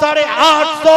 850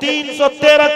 313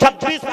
26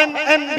MMB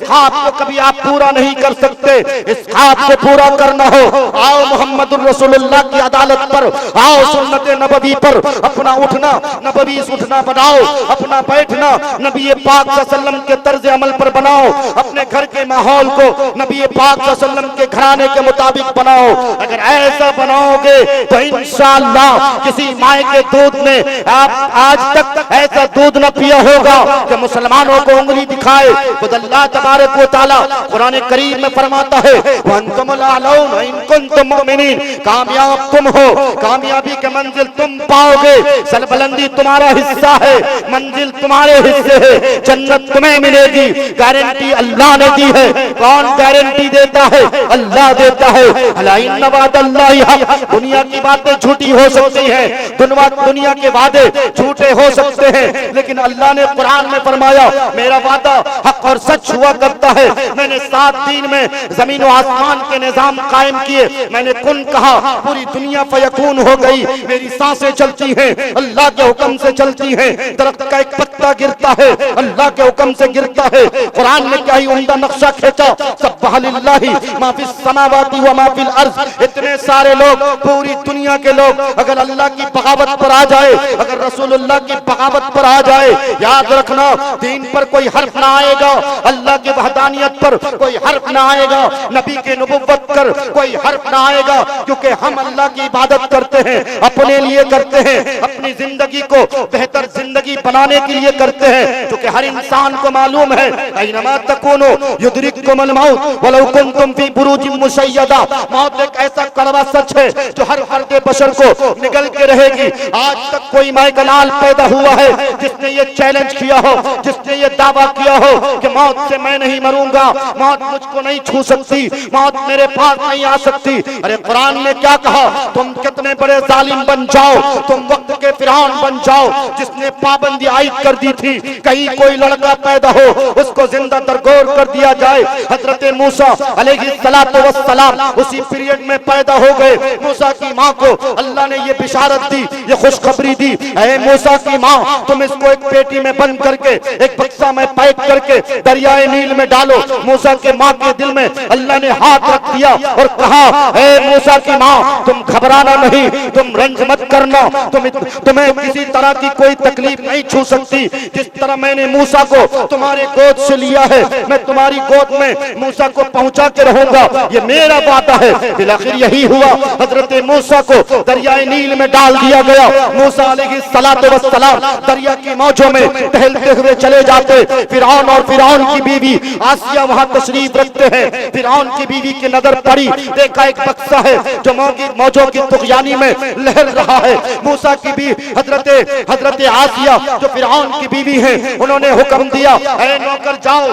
ख्वाब को कभी आप पूरा नहीं कर सकते। इस ख्वाब को पूरा करना हो, आओ मोहम्मदुर रसूलुल्लाह की अदालत पर, आओ सुन्नत नबवी पर अपना उठना नबवी उठना बनाओ, अपना बैठना नबी पाक सल्लल्लाहु अलैहि वसल्लम के तर्ज अमल पर बनाओ, अपने घर के माहौल को नबी पाक सल्लल्लाहु अलैहि वसल्लम के घराने के मुताबिक बनाओ। अगर ऐसा बनाओगे तो इंशाअल्लाह किसी माए के दूध ने आप आज तक ऐसा दूध न पिया होगा कि मुसलमानों को उंगली दिखाए। खुद अल्लाह तबारक व तआला कुरान करीम में फरमाता है, वअंतुमुल अलाउन इन कुंतुम मुमिनीन, कामयाब तुम हो, कामयाबी के मंजिल तुम पाओगे, सरबुलंदी तुम्हारा हिस्सा है, मंजिल तुम्हारे हिस्से है, जन्नत तुम्हें मिलेगी, गारंटी अल्लाह ने दी है। कौन गारंटी देता है? अल्लाह देता है। अला इन्न वादल्लाहि हक, दुनिया की बातें झूठी हो सकती हैं, दुनिया के वादे झूठे हो सकते हैं, लेकिन अल्लाह ने कुरान में फरमाया मेरा वादा हक और सच हुआ करता है। मैंने 7 दिन में जमीन और आसमान के निजाम कायम किए, मैंने कुन कहा, पूरी दुनिया फयकून हो गई। मेरी सांसें चलती हैं, अल्लाह के हुक्म से चलती हैं, दरख्त का एक पत्ता गिरता है, अल्लाह के हुक्म से गिरता है। कुरान में क्या ही उम्दा नक्शा खींचा, सब्बाह लिल्लाहि मा फिस समावाति व मा फिल अर्ज़। इतने सारे लोग, पूरी दुनिया के लोग अगर अल्लाह की बगावत पर आ जाए, अगर रसूलुल्लाह की बगावत पर आ जाए, याद रखना दीन पर कोई हर्फ ना आएगा, अल्लाह की वहदानियत पर कोई हर्फ ना आएगा, नबी के नबुव्वत पर कोई हर्फ ना आएगा, क्योंकि हम अल्लाह की इबादत करते हैं, अपने लिए करते हैं, अपनी जिंदगी को बेहतर जिंदगी बनाने के लिए करते हैं, क्योंकि हर इंसान को मालूम है ऐनमा तकूनु युदरिकुमुल मौत वलौ कुंतुम फी बुरूजिन मुशय्यदा। मौत एक ऐसा कड़वा सच है जो हर फर्द बशर को निगल के रहेगी। आज तक कोई माइकलाल पैदा हुआ है जिसने ये चैलेंज किया हो, जिसने ये दावा किया हो कि मौत से मैं नहीं मरूंगा, मौत मुझको नहीं छू सकती, मौत मेरे पास नहीं आ सकती। अरे कुरान ने क्या कहा, तुम कितने बड़े जालिम बन जाओ, तुम वक्त के फिरौन बन जाओ, जिसने पाबंदी आयद कर दी थी कहीं कोई लड़का पैदा हो उसको जिंदा दरगोर कर दिया जाए। हजरत मूसा अलैहिस्सलातु वस्सलाम उसी पीरियड में पैदा हो गए। मूसा की माँ को अल्लाह ने ये बिशारत दी, ये खुशखबरी दी, ऐ मूसा की माँ तुम इसको एक पेटी में बंद करके एक बक्सा में पैक करके दरियाए नील में डालो। मूसा के माँ के दिल में अल्लाह ने हाथ रख दिया और कहा, ऐ मूसा की माँ तुम घबराना नहीं, तुम रंज मत करना, तुम्हें किसी तरह की कोई तकलीफ नहीं छू सकती। जिस तरह मैंने मूसा को तुम्हारे गोद से लिया है, मैं तुम्हारी गोद में मूसा को पहुंचा के रहूंगा, ये मेरा वादा है। फिर आखिर यही हुआ, हजरत मूसा को दरियाए नील में डाल दिया गया। मूसा अलैहिस्सलातु वस्सलाम दरिया की मौजों में टहलते हुए चले जाते। फिरौन और फिरौन की बीवी आसिया वहां तशरीफ रखते हैं। फिरौन की बीवी की नजर पड़ी, देखा एक बक्सा है जो मौजों की तुगयानी में लहर रहा है। मूसा की भी हजरत आसिया जो फिरौन की बीवी है, उन्होंने हुक्म दिया, ऐ नौकर जाओ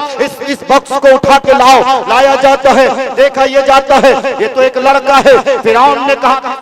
इस बक्स को उठा के लाओ। लाया जाता है, देखा ये जाता है, ये तो एक लड़का है। फिरौन ने कहा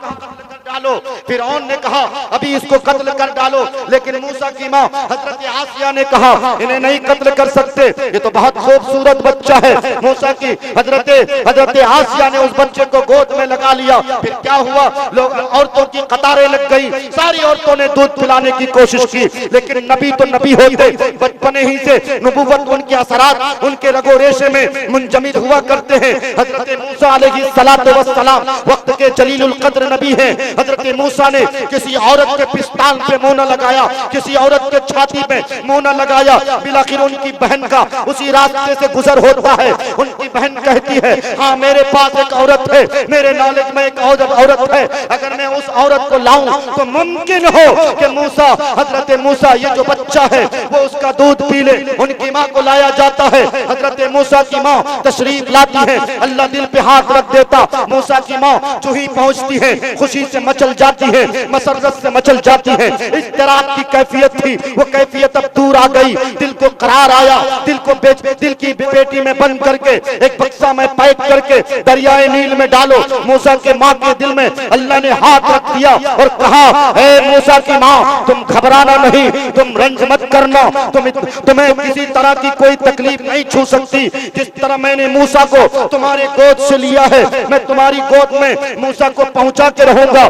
डालो, फिरौन ने कहा अभी इसको कत्ल कर डालो, लेकिन मूसा की माँ हजरत आसिया ने कहा इन्हें नहीं कत्ल कर सकते, ये तो बहुत खूबसूरत बच्चा है। मूसा की हजरत आसिया ने उस बच्चे को गोद में लगा लिया। फिर क्या हुआ, लोग औरतों की कतारें लग गई, सारी औरतों ने दूध पिलाने की कोशिश की, लेकिन नबी तो नबी होते, बचपने ही से नबुव्वत उनके असरात उनके रगो रेशे में मुंजमिद हुआ करते हैं। हजरत मूसा अलैहिस्सलातु वस्सलाम वक्त के जलीलुल कद्र नबी हैं। हजरत मूसा ने किसी औरत के पिस्तान पे मुंह न लगाया, किसी औरत के छाती पे मुंह न लगाया। बिलाखिर उनकी बहन का उसी रास्ते से गुजर होता है। उनकी बहन कहती है, हाँ मेरे पास एक औरत है, मेरे नॉलेज में एक औरत है, अगर मैं उस औरत को लाऊं तो मुमकिन हो कि मूसा हजरत मूसा ये जो बच्चा है वो उसका दूध पी ले। उनकी माँ को लाया जाता है, हजरत मूसा की माँ तशरीफ लाती है, अल्लाह दिल पे हाथ रख देता। मूसा की माँ जो ही पहुंचती है खुशी से मचल जाती है, मसरत से मचल जाती है। इस तरह की कैफियत थी, वो कैफियत अब दूर आ गई, दिल को करार आया, दिल की पेटी में बंद करके एक बक्सा में पैक करके दरियाए नील में डालो। मूसा के माँ के दिल में अल्लाह ने हाथ रख दिया और कहा, ऐ मूसा की माँ तुम घबराना नहीं, तुम रंज मत करना, तुम्हें किसी तरह की कोई तकलीफ नहीं छू सकती। जिस तरह मैंने मूसा को तुम्हारे गोद से लिया है, मैं तुम्हारी गोद में मूसा को पहुंचा के रहूंगा।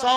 100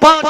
5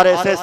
RSS